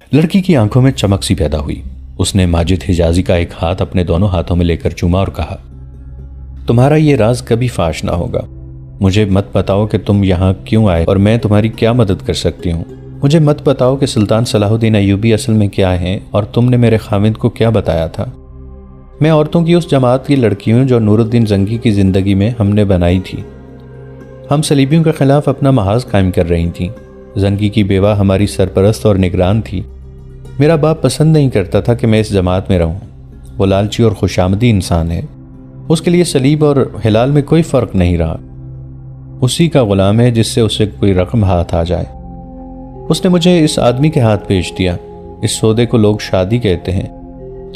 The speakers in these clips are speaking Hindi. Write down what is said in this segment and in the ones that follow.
लड़की की आंखों में चमक सी पैदा हुई। उसने माजिद हिजाजी का एक हाथ अपने दोनों हाथों में लेकर चूमा और कहा, तुम्हारा ये राज कभी फाश ना होगा। मुझे मत बताओ कि तुम यहाँ क्यों आए और मैं तुम्हारी क्या मदद कर सकती हूँ। मुझे मत बताओ कि सुल्तान सलाहुद्दीन अय्यूबी असल में क्या है और तुमने मेरे खामिद को क्या बताया था। मैं औरतों की उस जमात की लड़की हूँ जो नूरुद्दीन जंगी की जिंदगी में हमने बनाई थी। हम सलीबियों के खिलाफ अपना महाज कायम कर रही थी। जंगी की बेवा हमारी सरपरस्त और निगरान थी। मेरा बाप पसंद नहीं करता था कि मैं इस जमात में रहूं। वो लालची और खुशामदी इंसान है। उसके लिए सलीब और हिलाल में कोई फ़र्क नहीं रहा। उसी का गुलाम है जिससे उसे कोई रकम हाथ आ जाए। उसने मुझे इस आदमी के हाथ भेज दिया। इस सौदे को लोग शादी कहते हैं।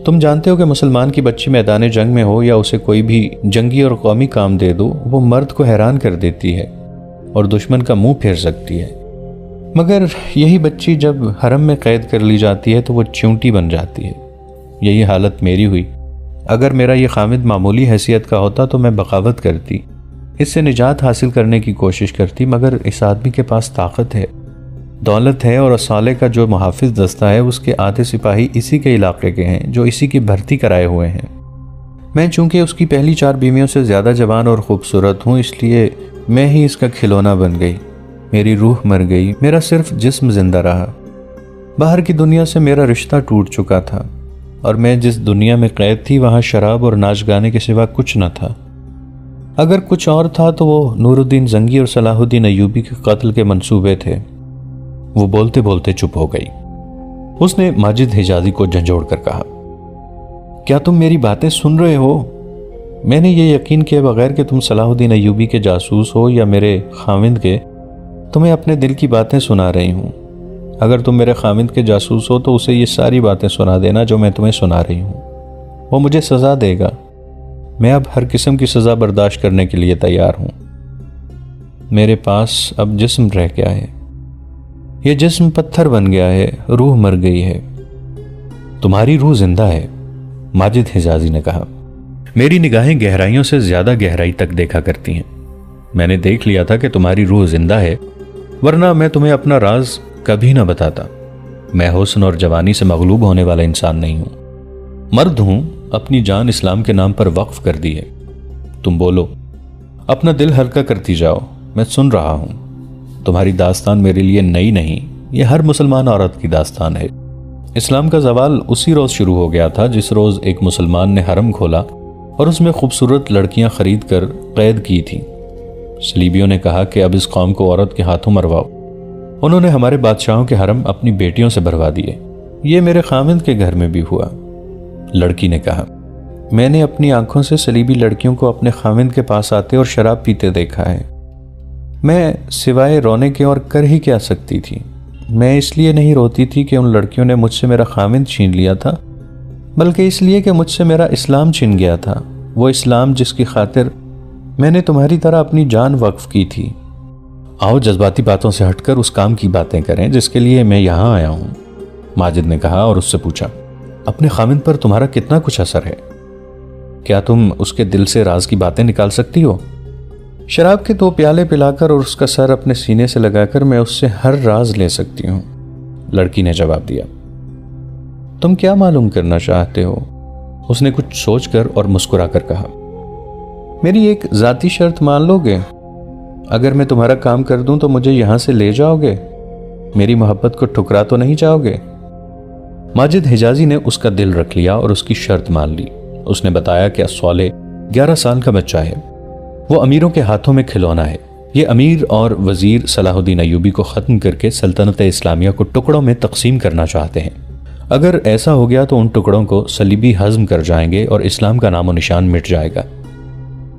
तुम जानते हो कि मुसलमान की बच्ची मैदान जंग में हो या उसे कोई भी जंगी और कौमी काम दे दो, वो मर्द को हैरान कर देती है और दुश्मन का मुंह फेर सकती है। मगर यही बच्ची जब हरम में कैद कर ली जाती है तो वो चिंटी बन जाती है। यही हालत मेरी हुई। अगर मेरा ये खामिद मामूली हैसियत का होता तो मैं बगावत करती, इससे निजात हासिल करने की कोशिश करती। मगर इस आदमी के पास ताकत है, दौलत है और असाले का जो मुहाफिज दस्ता है उसके आधे सिपाही इसी के इलाके के हैं जो इसी की भर्ती कराए हुए हैं। मैं चूंकि उसकी पहली 4 बीवियों से ज़्यादा जवान और खूबसूरत हूँ, इसलिए मैं ही इसका खिलौना बन गई। मेरी रूह मर गई, मेरा सिर्फ जिस्म जिंदा रहा। बाहर की दुनिया से मेरा रिश्ता टूट चुका था और मैं जिस दुनिया में कैद थी वहाँ शराब और नाच गाने के सिवा कुछ न था। अगर कुछ और था तो वो नूरुद्दीन जंगी और सलाहुद्दीन अय्यूबी के कत्ल के मंसूबे थे। वो बोलते बोलते चुप हो गई। उसने माजिद हिजाजी को झंझोड़ कर कहा, क्या तुम मेरी बातें सुन रहे हो? मैंने ये यकीन किए बगैर कि तुम सलाहुद्दीन अय्यूबी के जासूस हो या मेरे खामिद के, तुम्हें अपने दिल की बातें सुना रही हूँ। अगर तुम मेरे खामिद के जासूस हो तो उसे ये सारी बातें सुना देना जो मैं तुम्हें सुना रही हूँ। वो मुझे सज़ा देगा। मैं अब हर किस्म की सज़ा बर्दाश्त करने के लिए तैयार हूँ। मेरे पास अब जिस्म रह गया है। यह जिस्म पत्थर बन गया है, रूह मर गई है। तुम्हारी रूह जिंदा है, माजिद हिजाजी ने कहा। मेरी निगाहें गहराइयों से ज्यादा गहराई तक देखा करती हैं। मैंने देख लिया था कि तुम्हारी रूह जिंदा है, वरना मैं तुम्हें अपना राज कभी ना बताता। मैं हुस्न और जवानी से मगलूब होने वाला इंसान नहीं हूं। मर्द हूं, अपनी जान इस्लाम के नाम पर वक्फ कर दी है। तुम बोलो, अपना दिल हल्का करती जाओ, मैं सुन रहा हूं। तुम्हारी दास्तान मेरे लिए नई नहीं, यह हर मुसलमान औरत की दास्तान है। इस्लाम का जवाल उसी रोज शुरू हो गया था जिस रोज एक मुसलमान ने हरम खोला और उसमें खूबसूरत लड़कियां खरीद कर कैद की थी। सलीबियों ने कहा कि अब इस कौम को औरत के हाथों मरवाओ। उन्होंने हमारे बादशाहों के हरम अपनी बेटियों से भरवा दिए। ये मेरे खामिद के घर में भी हुआ। लड़की ने कहा, मैंने अपनी आंखों से सलीबी लड़कियों को अपने खामिद के पास आते और शराब पीते देखा है। मैं सिवाय रोने के और कर ही क्या सकती थी। मैं इसलिए नहीं रोती थी कि उन लड़कियों ने मुझसे मेरा खामिद छीन लिया था, बल्कि इसलिए कि मुझसे मेरा इस्लाम छिन गया था। वो इस्लाम जिसकी खातिर मैंने तुम्हारी तरह अपनी जान वक्फ की थी। आओ जज्बाती बातों से हटकर उस काम की बातें करें जिसके लिए मैं यहाँ आया हूँ, माजिद ने कहा और उससे पूछा, अपने खामिद पर तुम्हारा कितना कुछ असर है? क्या तुम उसके दिल से राज की बातें निकाल सकती हो? शराब के 2 प्याले पिलाकर और उसका सर अपने सीने से लगाकर मैं उससे हर राज ले सकती हूँ, लड़की ने जवाब दिया। तुम क्या मालूम करना चाहते हो? उसने कुछ सोचकर और मुस्कुराकर कहा, मेरी एक जाती शर्त मान लोगे? अगर मैं तुम्हारा काम कर दूं तो मुझे यहां से ले जाओगे? मेरी मोहब्बत को ठुकरा तो नहीं जाओगे? माजिद हिजाजी ने उसका दिल रख लिया और उसकी शर्त मान ली। उसने बताया कि अस्वाले 11 साल का बच्चा है। वो अमीरों के हाथों में खिलौना है। ये अमीर और वजीर सलाहुद्दीन अय्यूबी को ख़त्म करके सल्तनत इस्लामिया को टुकड़ों में तकसीम करना चाहते हैं। अगर ऐसा हो गया तो उन टुकड़ों को सलीबी हज़म कर जाएंगे और इस्लाम का नामो निशान मिट जाएगा।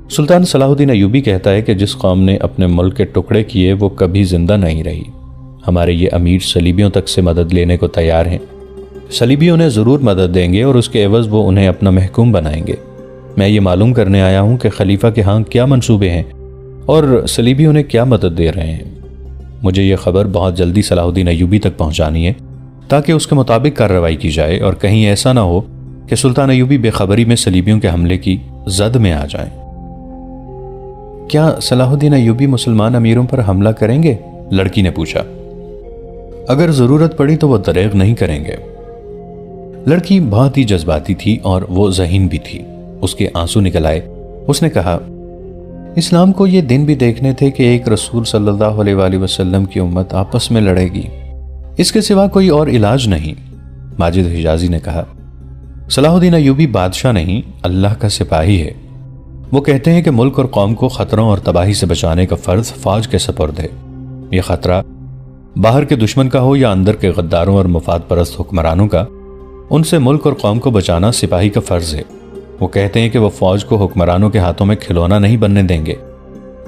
सुल्तान सलाहुद्दीन अय्यूबी कहता है कि जिस कौम ने अपने मुल्क के टुकड़े किए वो कभी जिंदा नहीं रही। हमारे ये अमीर सलीबियों तक से मदद लेने को तैयार हैं। सलीबियों ने ज़रूर मदद देंगे और उसके एवज़ वो उन्हें अपना महकूम बनाएंगे। मैं ये मालूम करने आया हूँ कि खलीफा के यहाँ क्या मंसूबे हैं और सलीबी उन्हें क्या मदद दे रहे हैं। मुझे ये खबर बहुत जल्दी सलाहुद्दीन अय्यूबी तक पहुँचानी है ताकि उसके मुताबिक कार्रवाई की जाए और कहीं ऐसा ना हो कि सुल्तान अय्यूबी बेखबरी में सलीबियों के हमले की जद में आ जाएं। क्या सलाहुद्दीन अय्यूबी मुसलमान अमीरों पर हमला करेंगे? लड़की ने पूछा। अगर जरूरत पड़ी तो वो दरेग नहीं करेंगे। लड़की बहुत ही जज्बाती थी और वो ज़हीन भी थी। उसके आंसू निकल आए। उसने कहा, इस्लाम को ये दिन भी देखने थे कि एक रसूल सल्लल्लाहु अलैहि वसल्लम की उम्मत आपस में लड़ेगी, इसके सिवा कोई और इलाज नहीं। माजिद हिजाजी ने कहा, सलाहुद्दीन अय्यूबी बादशाह नहीं, अल्लाह का सिपाही है। वो कहते हैं कि मुल्क और कौम को खतरों और तबाही से बचाने का फर्ज फौज के सपुर्द है। यह खतरा बाहर के दुश्मन का हो या अंदर के गद्दारों और मुफाद परस्त हुक्मरानों का, उनसे मुल्क और कौम को बचाना सिपाही का फर्ज है। वो कहते हैं कि वो फौज को हुक्मरानों के हाथों में खिलौना नहीं बनने देंगे।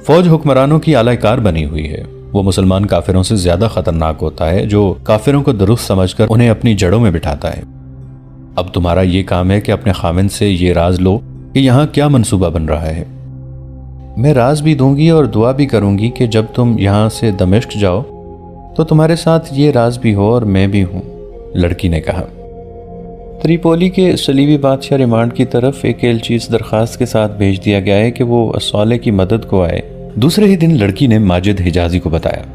फौज हुक्मरानों की आलाकार बनी हुई है। वो मुसलमान काफिरों से ज्यादा खतरनाक होता है, जो काफिरों को दुरुस्त समझकर उन्हें अपनी जड़ों में बिठाता है। अब तुम्हारा ये काम है कि अपने खामिन से ये राज लो कि यहाँ क्या मंसूबा बन रहा है। मैं राज भी दूंगी और दुआ भी करूंगी कि जब तुम यहाँ से दमिश्क जाओ तो तुम्हारे साथ ये राज भी हो और मैं भी हूं, लड़की ने कहा। त्रिपोली के सलीबी बादशाह रिमांड की तरफ एक एलची इस दरखास्त के साथ भेज दिया गया है कि वो असौले की मदद को आए। दूसरे ही दिन लड़की ने माजिद हिजाजी को बताया,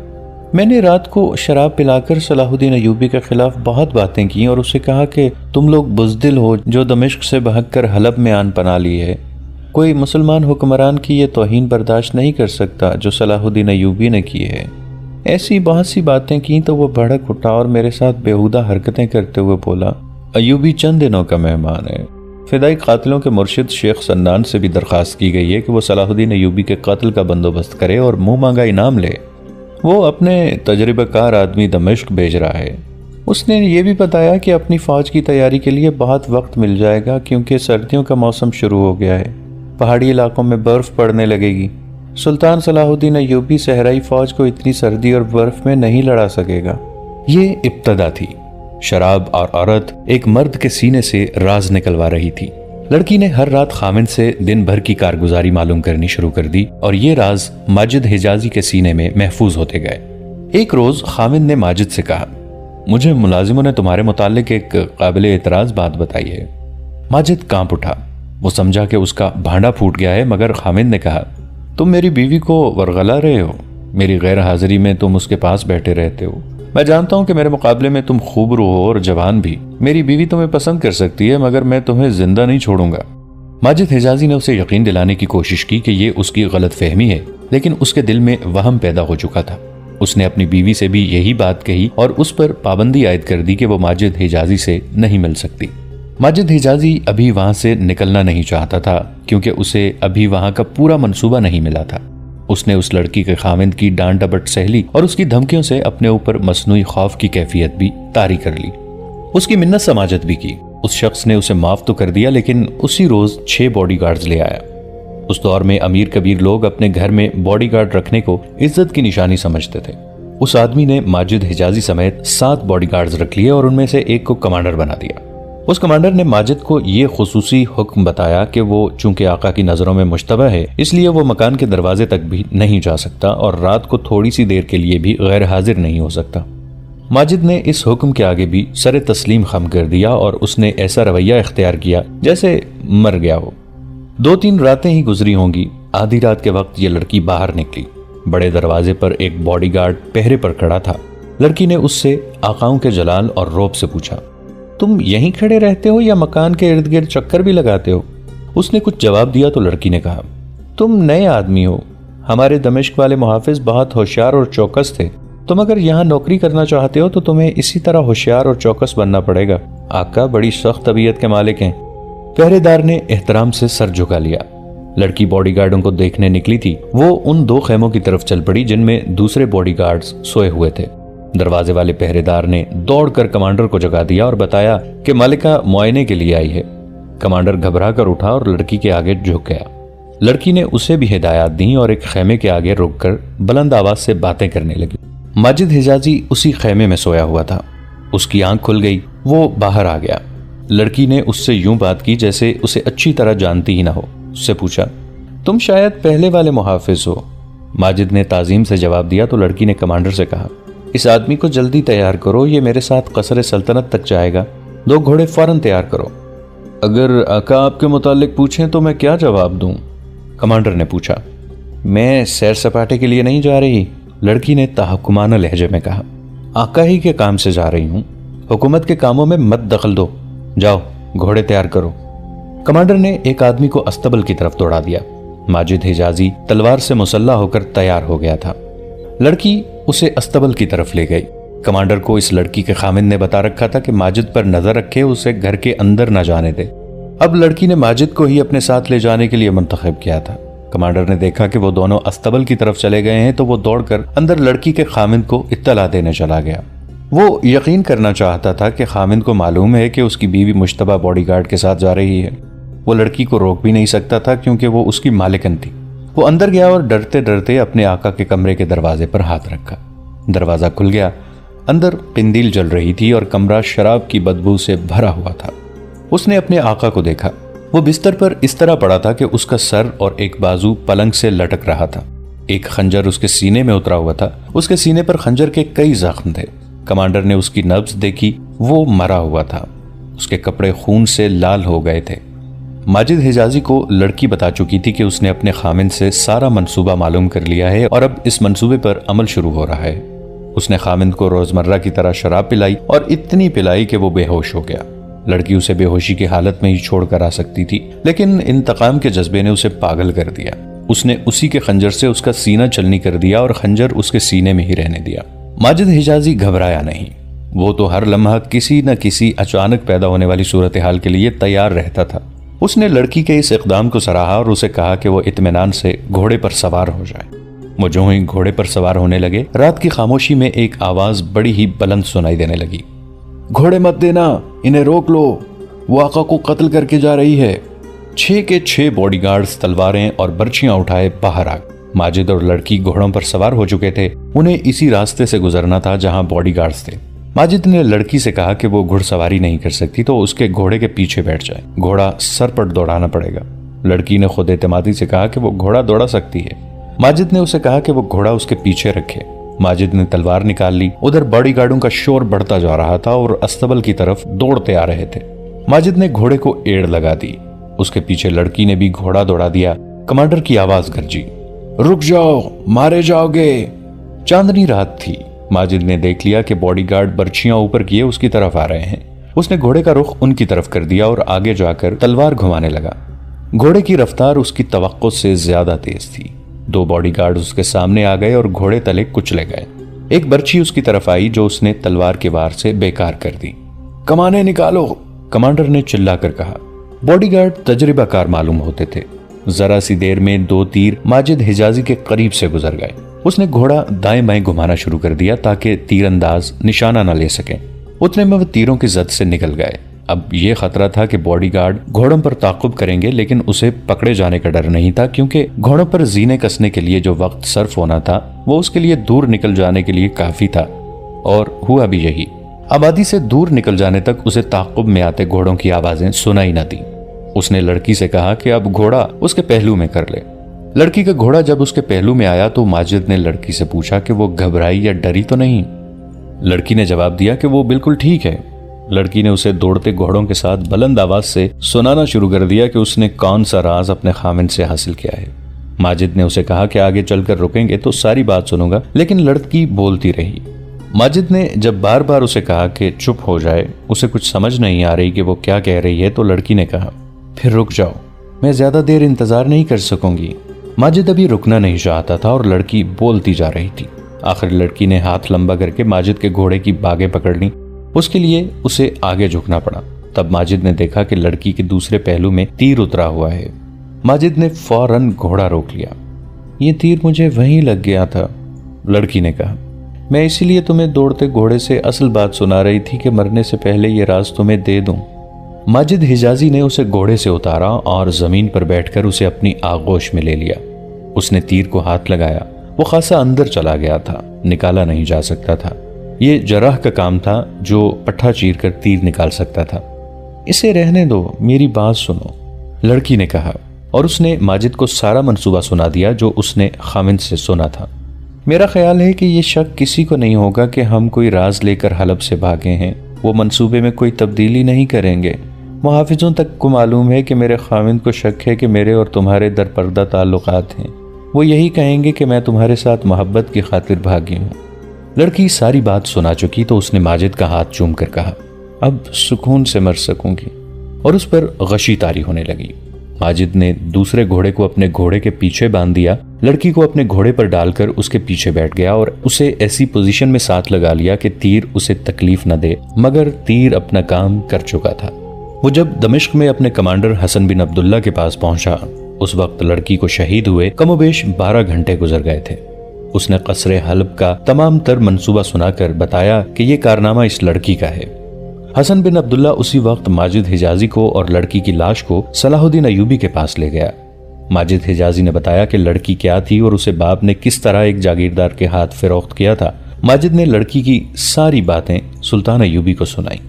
मैंने रात को शराब पिलाकर सलाहुद्दीन अय्यूबी के खिलाफ बहुत बातें की और उससे कहा कि तुम लोग बुज़दिल हो जो दमिश्क से भागकर हलब में आन पना ली है। कोई मुसलमान हुक्मरान की ये तौहीन बर्दाश्त नहीं कर सकता जो सलाहुद्दीन अय्यूबी ने की है। ऐसी बहुत सी बातें की तो वो भड़क उठा और मेरे साथ बेहुदा हरकतें करते हुए बोला, अय्यूबी चंद दिनों का मेहमान है। फिदाई कातिलों के मुर्शिद शेख सन्नान से भी दरख्वास्त की गई है कि वो सलाहुद्दीन अय्यूबी के कत्ल का बंदोबस्त करे और मुंह मांगा इनाम ले। वो अपने तजर्बाकार आदमी दमिश्क भेज रहा है। उसने ये भी बताया कि अपनी फौज की तैयारी के लिए बहुत वक्त मिल जाएगा क्योंकि सर्दियों का मौसम शुरू हो गया है। पहाड़ी इलाकों में बर्फ पड़ने लगेगी। सुल्तान सलाहुद्दीन अय्यूबी सहराई फौज को इतनी सर्दी और बर्फ में नहीं लड़ा सकेगा। ये इब्तदा थी। शराब और औरत एक मर्द के सीने से राज निकलवा रही थी। लड़की ने हर रात खामिन से दिन भर की कारगुजारी मालूम करनी शुरू कर दी और ये राज माजिद हिजाजी के सीने में महफूज होते गए। एक रोज खामिन ने माजिद से कहा, मुझे मुलाजिमों ने तुम्हारे मुतालिक एक काबिले एतराज बात बताई है। माजिद कांप उठा। वो समझा कि उसका भांडा फूट गया है, मगर खामिन ने कहा, तुम मेरी बीवी को वरगला रहे हो। मेरी गैर हाजिरी में तुम उसके पास बैठे रहते हो। मैं जानता हूं कि मेरे मुकाबले में तुम खूबरू हो और जवान भी। मेरी बीवी तुम्हें पसंद कर सकती है, मगर मैं तुम्हें जिंदा नहीं छोड़ूंगा। माजिद हिजाजी ने उसे यकीन दिलाने की कोशिश की कि ये उसकी गलत फहमी है, लेकिन उसके दिल में वहम पैदा हो चुका था। उसने अपनी बीवी से भी यही बात कही और उस पर पाबंदी आयद कर दी कि वो माजिद हिजाजी से नहीं मिल सकती। माजिद हिजाजी अभी वहां से निकलना नहीं चाहता था क्योंकि उसे अभी वहां का पूरा मंसूबा नहीं मिला था। उसने उस लड़की के खाविंद की डांट डपट सह ली और उसकी धमकियों से अपने ऊपर मसनूई खौफ की कैफियत भी तारी कर ली। उसकी मिन्नत समाजत भी की। उस शख्स ने उसे माफ तो कर दिया, लेकिन उसी रोज 6 बॉडीगार्ड्स ले आया। उस दौर में अमीर कबीर लोग अपने घर में बॉडीगार्ड रखने को इज्जत की निशानी समझते थे। उस आदमी ने माजिद हिजाजी समेत 7 बॉडीगार्ड्स रख लिए और उनमें से एक को कमांडर बना दिया। उस कमांडर ने माजिद को ये खुसूसी हुक्म बताया कि वो चूंकि आका की नजरों में मुश्तबा है, इसलिए वो मकान के दरवाजे तक भी नहीं जा सकता और रात को थोड़ी सी देर के लिए भी गैर हाजिर नहीं हो सकता। माजिद ने इस हुक्म के आगे भी सरे तस्लीम खम कर दिया और उसने ऐसा रवैया इख्तियार किया जैसे मर गया हो। 2-3 रातें ही गुजरी होंगी। आधी रात के वक्त ये लड़की बाहर निकली। बड़े दरवाजे पर एक बॉडीगार्ड पहरे पर खड़ा था। लड़की ने उससे आकाओं के जलाल और रौब से पूछा, तुम यहीं खड़े रहते हो या मकान के इर्द गिर्द चक्कर भी लगाते हो? उसने कुछ जवाब दिया तो लड़की ने कहा, तुम नए आदमी हो। हमारे दमिश्क वाले मुहाफिज बहुत होशियार और चौकस थे। तुम अगर यहाँ नौकरी करना चाहते हो तो तुम्हें इसी तरह होशियार और चौकस बनना पड़ेगा। आका बड़ी सख्त तबीयत के मालिक हैं। पहरेदार ने एहतराम से सर झुका लिया। लड़की बॉडीगार्डों को देखने निकली थी। वो उन 2 खेमों की तरफ चल पड़ी जिनमें दूसरे बॉडीगार्ड्स सोए हुए थे। दरवाजे वाले पहरेदार ने दौड़कर कमांडर को जगा दिया और बताया कि मालिका मुआयने के लिए आई है। कमांडर घबरा कर उठा और लड़की के आगे झुक गया। लड़की ने उसे भी हिदायत दी और एक खेमे के आगे रुककर बुलंद आवाज से बातें करने लगी। माजिद हिजाजी उसी खेमे में सोया हुआ था। उसकी आंख खुल गई। वो बाहर आ गया। लड़की ने उससे यूं बात की जैसे उसे अच्छी तरह जानती ही ना हो। उससे पूछा, तुम शायद पहले वाले मुहाफिज हो? माजिद ने ताजीम से जवाब दिया तो लड़की ने कमांडर से कहा, इस आदमी को जल्दी तैयार करो, ये मेरे साथ कसर सल्तनत तक जाएगा। 2 घोड़े फौरन तैयार करो। अगर आका आपके मुतालिक पूछें तो मैं क्या जवाब दूं? कमांडर ने पूछा। मैं सैर सपाटे के लिए नहीं जा रही, लड़की ने तहकुमाना लहजे में कहा। आका ही के काम से जा रही हूं, हुकूमत के कामों में मत दखल दो, जाओ घोड़े तैयार करो। कमांडर ने एक आदमी को अस्तबल की तरफ दौड़ा दिया। माजिद हिजाजी तलवार से मुसल्ला होकर तैयार हो गया था। लड़की उसे अस्तबल की तरफ ले गई। कमांडर को इस लड़की के खामिंद ने बता रखा था कि माजिद पर नजर रखे, उसे घर के अंदर न जाने दे। अब लड़की ने माजिद को ही अपने साथ ले जाने के लिए मुंतखब किया था। कमांडर ने देखा कि वो दोनों अस्तबल की तरफ चले गए हैं तो वो दौड़कर अंदर लड़की के खामिंद को इत्तला देने चला गया। वो यकीन करना चाहता था कि खामिंद को मालूम है कि उसकी बीवी मुश्तबा बॉडीगार्ड के साथ जा रही है। वो लड़की को रोक भी नहीं सकता था क्योंकि वो उसकी मालिकन थी। वो अंदर गया और डरते डरते अपने आका के कमरे के दरवाजे पर हाथ रखा। दरवाजा खुल गया। अंदर पिंदील जल रही थी और कमरा शराब की बदबू से भरा हुआ था। उसने अपने आका को देखा। वो बिस्तर पर इस तरह पड़ा था कि उसका सर और एक बाजू पलंग से लटक रहा था। एक खंजर उसके सीने में उतरा हुआ था। उसके सीने पर खंजर के कई जख्म थे। कमांडर ने उसकी नब्ज देखी, वो मरा हुआ था। उसके कपड़े खून से लाल हो गए थे। माजिद हिजाजी को लड़की बता चुकी थी कि उसने अपने खामिन से सारा मंसूबा मालूम कर लिया है और अब इस मंसूबे पर अमल शुरू हो रहा है। उसने खामिन को रोजमर्रा की तरह शराब पिलाई और इतनी पिलाई कि वो बेहोश हो गया। लड़की उसे बेहोशी की हालत में ही छोड़कर आ सकती थी, लेकिन इंतकाम के जज्बे ने उसे पागल कर दिया। उसने उसी के खंजर से उसका सीना चलनी कर दिया और खंजर उसके सीने में ही रहने दिया। माजिद हिजाजी घबराया नहीं। वो तो हर लम्हा किसी न किसी अचानक पैदा होने वाली सूरत हाल के लिए तैयार रहता था। उसने लड़की के इस इक़दाम को सराहा और उसे कहा कि वो इत्मीनान से घोड़े पर सवार हो जाए। वो जो ही घोड़े पर सवार होने लगे, रात की खामोशी में एक आवाज बड़ी ही बुलंद सुनाई देने लगी। घोड़े मत देना, इन्हें रोक लो, वो आका को कत्ल करके जा रही है। 6 के 6 बॉडीगार्ड्स तलवारें और बर्छियां उठाए बाहर आ गए। माजिद और लड़की घोड़ों पर सवार हो चुके थे। उन्हें इसी रास्ते से गुजरना था जहां बॉडीगार्ड्स थे। माजिद ने लड़की से कहा कि वो घुड़सवारी नहीं कर सकती तो उसके घोड़े के पीछे बैठ जाए, घोड़ा सर पर दौड़ाना पड़ेगा। लड़की ने खुद एतमादी से कहा कि वो घोड़ा दौड़ा सकती है। माजिद ने उसे कहा कि वो घोड़ा उसके पीछे रखे। माजिद ने तलवार निकाल ली। उधर बॉडीगार्डों का शोर बढ़ता जा रहा था और अस्तबल की तरफ दौड़ते आ रहे थे। माजिद ने घोड़े को एड़ लगा दी। उसके पीछे लड़की ने भी घोड़ा दौड़ा दिया। कमांडर की आवाज गरजी, रुक जाओ, मारे जाओगे। चांदनी रात थी। माजिद ने देख लिया कि बॉडीगार्ड बर्छियां ऊपर किए उसकी तरफ आ रहे हैं। उसने घोड़े का रुख उनकी तरफ कर दिया और आगे जाकर तलवार घुमाने लगा। घोड़े की रफ्तार उसकी तवक्को से ज्यादा तेज थी। 2 बॉडीगार्ड उसके सामने आ गए और घोड़े तले कुचले गए। एक बर्छी उसकी तरफ आई जो उसने तलवार के वार से बेकार कर दी। कमाने निकालो, कमांडर ने चिल्लाकर कहा। बॉडीगार्ड तजर्बाकार मालूम होते थे। जरा सी देर में 2 तीर माजिद हिजाजी के करीब से गुजर गए। उसने घोड़ा दाएं बाएं घुमाना शुरू कर दिया ताकि तीरंदाज निशाना न ले सके। उतने में वो तीरों की जद से निकल गए। अब यह खतरा था कि बॉडीगार्ड घोड़ों पर ताकुब करेंगे, लेकिन उसे पकड़े जाने का डर नहीं था क्योंकि घोड़ों पर जीने कसने के लिए जो वक्त सर्फ होना था वो उसके लिए दूर निकल जाने के लिए काफी था। और हुआ भी यही। आबादी से दूर निकल जाने तक उसे ताकुब में आते घोड़ों की आवाजें सुनाई न दी। उसने लड़की से कहा कि अब घोड़ा उसके पहलू में कर ले। लड़की का घोड़ा जब उसके पहलू में आया तो माजिद ने लड़की से पूछा कि वो घबराई या डरी तो नहीं। लड़की ने जवाब दिया कि वो बिल्कुल ठीक है। लड़की ने उसे दौड़ते घोड़ों के साथ बुलंद आवाज से सुनाना शुरू कर दिया कि उसने कौन सा राज अपने खामिन से हासिल किया है। माजिद ने उसे कहा कि आगे चलकर रुकेंगे तो सारी बात सुनूंगा, लेकिन लड़की बोलती रही। माजिद ने जब बार बार उसे कहा कि चुप हो जाए, उसे कुछ समझ नहीं आ रही कि वो क्या कह रही है, तो लड़की ने कहा, फिर रुक जाओ, मैं ज्यादा देर इंतजार नहीं कर सकूंगी। माजिद अभी रुकना नहीं चाहता था और लड़की बोलती जा रही थी। आखिर लड़की ने हाथ लंबा करके माजिद के घोड़े की बागें पकड़ ली। उसके लिए उसे आगे झुकना पड़ा। तब माजिद ने देखा कि लड़की के दूसरे पहलू में तीर उतरा हुआ है। माजिद ने फौरन घोड़ा रोक लिया। ये तीर मुझे वहीं लग गया था, लड़की ने कहा। मैं इसीलिए तुम्हें दौड़ते घोड़े से असल बात सुना रही थी कि मरने से पहले ये राज तुम्हें दे दूं। माजिद हिजाजी ने उसे घोड़े से उतारा और जमीन पर बैठकर उसे अपनी आगोश में ले लिया। उसने तीर को हाथ लगाया। वो खासा अंदर चला गया था, निकाला नहीं जा सकता था। ये जराह का काम था जो पट्ठा चीर कर तीर निकाल सकता था। इसे रहने दो, मेरी बात सुनो, लड़की ने कहा और उसने माजिद को सारा मंसूबा सुना दिया जो उसने खामिद से सुना था। मेरा ख्याल है कि ये शक किसी को नहीं होगा कि हम कोई राज लेकर हलब से भागे हैं। वो मंसूबे में कोई तब्दीली नहीं करेंगे। मुहाफिजों तक को मालूम है कि मेरे खामिद को शक है कि मेरे और तुम्हारे दरपर्दा ताल्लुकात हैं। वो यही कहेंगे कि मैं तुम्हारे साथ मोहब्बत की खातिर भागी हूँ। लड़की सारी बात सुना चुकी तो उसने माजिद का हाथ चूम कर कहा, अब सुकून से मर सकूंगी, और उस पर गशी तारी होने लगी। माजिद ने दूसरे घोड़े को अपने घोड़े के पीछे बांध दिया, लड़की को अपने घोड़े पर डालकर उसके पीछे बैठ गया और उसे ऐसी पोजीशन में साथ लगा लिया कि तीर उसे तकलीफ न दे, मगर तीर अपना काम कर चुका था। वो जब दमिश्क में अपने कमांडर हसन बिन अब्दुल्ला के पास पहुंचा, उस वक्त लड़की को शहीद हुए कमोबेश 12 घंटे गुजर गए थे। उसने कसरे हल्ब का तमाम तर मंसूबा सुनाकर बताया कि ये कारनामा इस लड़की का है। हसन बिन अब्दुल्ला उसी वक्त माजिद हिजाजी को और लड़की की लाश को सलाहुद्दीन अयूबी के पास ले गया। माजिद हिजाजी ने बताया कि लड़की क्या थी और उसे बाप ने किस तरह एक जागीरदार के हाथ फरोख्त किया था। माजिद ने लड़की की सारी बातें सुल्तान अयूबी को सुनाई।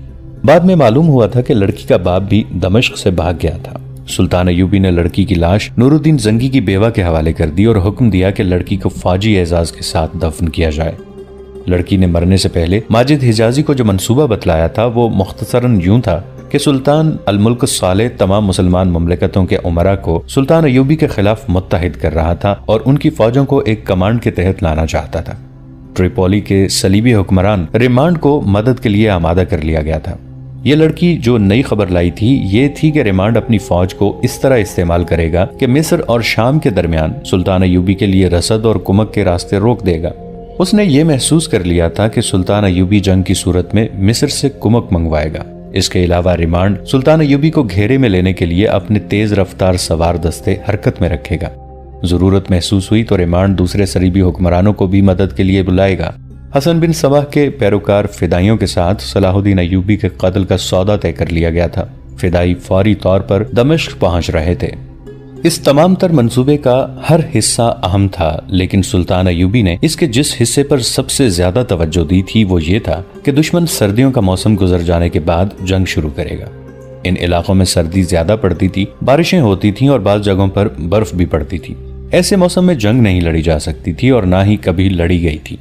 बाद में मालूम हुआ था कि लड़की का बाप भी दमिश्क से भाग गया था। सुल्तान अयूबी ने लड़की की लाश नूरुद्दीन जंगी की बेवा के हवाले कर दी और हुक्म दिया कि लड़की को फौजी एजाज के साथ दफन किया जाए। लड़की ने मरने से पहले माजिद हिजाजी को जो मंसूबा बतलाया था वो मुख्तसरन यूं था कि सुल्तान अल मुल्क सालेह तमाम मुसलमान ममलिकतों के उमरा को सुल्तान अयूबी के खिलाफ मुत्तहिद कर रहा था और उनकी फौजों को एक कमांड के तहत लाना चाहता था। ट्रिपोली के सलीबी हुक्मरान रिमांड को मदद के लिए आमादा कर लिया गया था। ये लड़की जो नई खबर लाई थी ये थी कि रिमांड अपनी फौज को इस तरह इस्तेमाल करेगा कि मिस्र और शाम के दरमियान सुल्तान अयूबी के लिए रसद और कुमक के रास्ते रोक देगा। उसने ये महसूस कर लिया था कि सुल्तान अयूबी जंग की सूरत में मिस्र से कुमक मंगवाएगा। इसके अलावा रिमांड सुल्तान अयूबी को घेरे में लेने के लिए अपने तेज रफ्तार सवार दस्ते हरकत में रखेगा। जरूरत महसूस हुई तो रिमांड दूसरे सलीबी हुक्मरानों को भी मदद के लिए बुलाएगा। हसन बिन सबाह के पैरोकार फिदाइयों के साथ सलाहुद्दीन अयूबी के कत्ल का सौदा तय कर लिया गया था। फिदाई फौरी तौर पर दमिश्क पहुंच रहे थे। इस तमाम तर मंसूबे का हर हिस्सा अहम था, लेकिन सुल्तान अयूबी ने इसके जिस हिस्से पर सबसे ज्यादा तवज्जो दी थी वो ये था कि दुश्मन सर्दियों का मौसम गुजर जाने के बाद जंग शुरू करेगा। इन इलाकों में सर्दी ज्यादा पड़ती थी, बारिशें होती थीं और बाज़ जगहों पर बर्फ भी पड़ती थी। ऐसे मौसम में जंग नहीं लड़ी जा सकती थी और ना ही कभी लड़ी गई थी।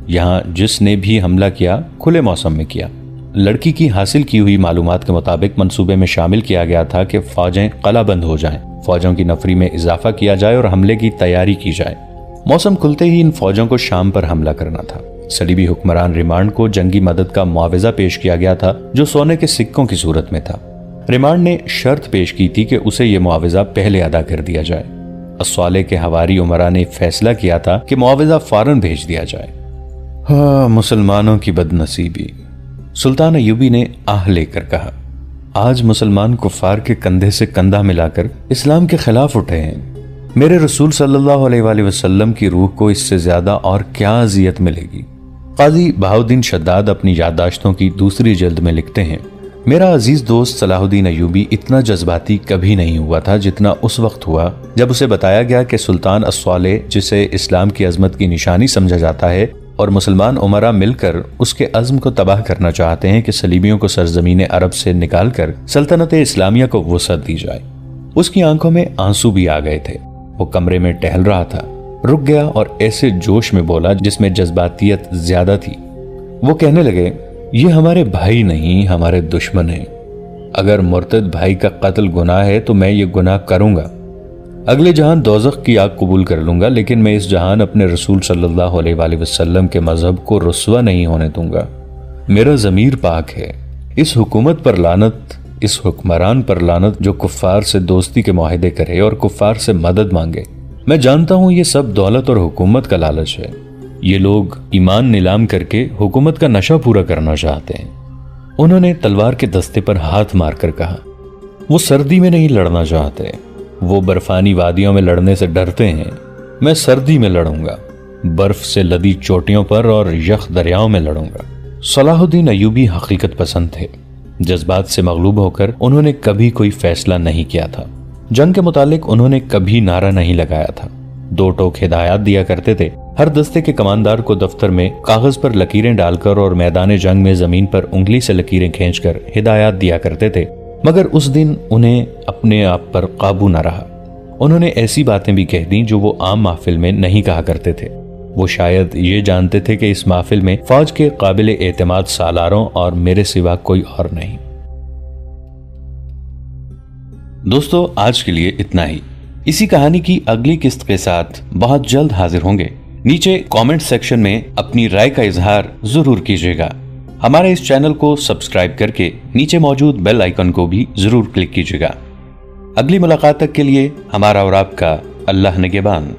यहाँ जिसने भी हमला किया खुले मौसम में किया। लड़की की हासिल की हुई मालूमात के मुताबिक मंसूबे में शामिल किया गया था कि फौजें कलाबंद हो जाएं, फौजों की नफरी में इजाफा किया जाए और हमले की तैयारी की जाए। मौसम खुलते ही इन फौजों को शाम पर हमला करना था। सलीबी हुक्मरान रिमांड को जंगी मदद का मुआवजा पेश किया गया था जो सोने के सिक्कों की सूरत में था। रिमांड ने शर्त पेश की थी कि उसे यह मुआवजा पहले अदा कर दिया जाए। अस्वाले के हवारी उमरा ने फैसला किया था कि मुआवजा फौरन भेज दिया जाए। हाँ, मुसलमानों की बदनसीबी, सुल्तान अयूबी ने आह लेकर कहा। आज मुसलमान कुफार के कंधे से कंधा मिलाकर इस्लाम के खिलाफ उठे हैं। मेरे रसूल सल्लल्लाहु अलैहि वसल्लम की रूह को इससे ज्यादा और क्या अजियत मिलेगी। काजी बहाउद्दीन शद्दाद अपनी याददाश्तों की दूसरी जल्द में लिखते हैं, मेरा अजीज दोस्त सलाहुद्दीन अयूबी इतना जज्बाती कभी नहीं हुआ था जितना उस वक्त हुआ जब उसे बताया गया कि सुल्तान अस्वाले, जिसे इस्लाम की अजमत की निशानी समझा जाता है, और मुसलमान उमरा मिलकर उसके अज़्म को तबाह करना चाहते हैं कि सलीबियों को सरजमीन अरब से निकालकर सल्तनत इस्लामिया को वसअत दी जाए। उसकी आंखों में आंसू भी आ गए थे। वो कमरे में टहल रहा था, रुक गया और ऐसे जोश में बोला जिसमें जज्बातियत ज्यादा थी। वो कहने लगे, ये हमारे भाई नहीं, हमारे दुश्मन हैं। अगर मुर्तद भाई का कत्ल गुनाह है तो मैं ये गुनाह करूंगा। अगले जहान दोज़ख की आग कबूल कर लूंगा, लेकिन मैं इस जहान अपने रसूल सल्लल्लाहु अलैहि वसल्लम के मजहब को रुस्वा नहीं होने दूंगा। मेरा ज़मीर पाक है। इस हुकूमत पर लानत, इस हुक्मरान पर लानत जो कुफ्फार से दोस्ती के मुआहदे करे और कुफ्फार से मदद मांगे। मैं जानता हूं ये सब दौलत और हुकूमत का लालच है। ये लोग ईमान नीलाम करके हुकूमत का नशा पूरा करना चाहते हैं। उन्होंने तलवार के दस्ते पर हाथ मारकर कहा, वो सर्दी में नहीं लड़ना चाहते, वो बर्फानी वादियों में लड़ने से डरते हैं। मैं सर्दी में लड़ूंगा, बर्फ से लदी चोटियों पर और यख दरियाओं में लड़ूंगा। सलाहुद्दीन अयूबी हकीकत पसंद थे। जज्बात से मगलूब होकर उन्होंने कभी कोई फैसला नहीं किया था। जंग के मुतालिक उन्होंने कभी नारा नहीं लगाया था। 2 टोक हिदायत दिया करते थे। हर दस्ते के कमांडर को दफ्तर में कागज पर लकीरें डालकर और मैदान जंग में जमीन पर उंगली से लकीरें खींचकर हिदायत दिया करते थे। मगर उस दिन उन्हें अपने आप पर काबू न रहा। उन्होंने ऐसी बातें भी कह दी जो वो आम महफिल में नहीं कहा करते थे। वो शायद ये जानते थे कि इस महफिल में फौज के काबिल एतमाद सालारों और मेरे सिवा कोई और नहीं। दोस्तों, आज के लिए इतना ही। इसी कहानी की अगली किस्त के साथ बहुत जल्द हाजिर होंगे। नीचे कमेंट सेक्शन में अपनी राय का इजहार जरूर कीजिएगा। हमारे इस चैनल को सब्सक्राइब करके नीचे मौजूद बेल आइकन को भी जरूर क्लिक कीजिएगा। अगली मुलाकात तक के लिए हमारा और आपका अल्लाह निगहबान।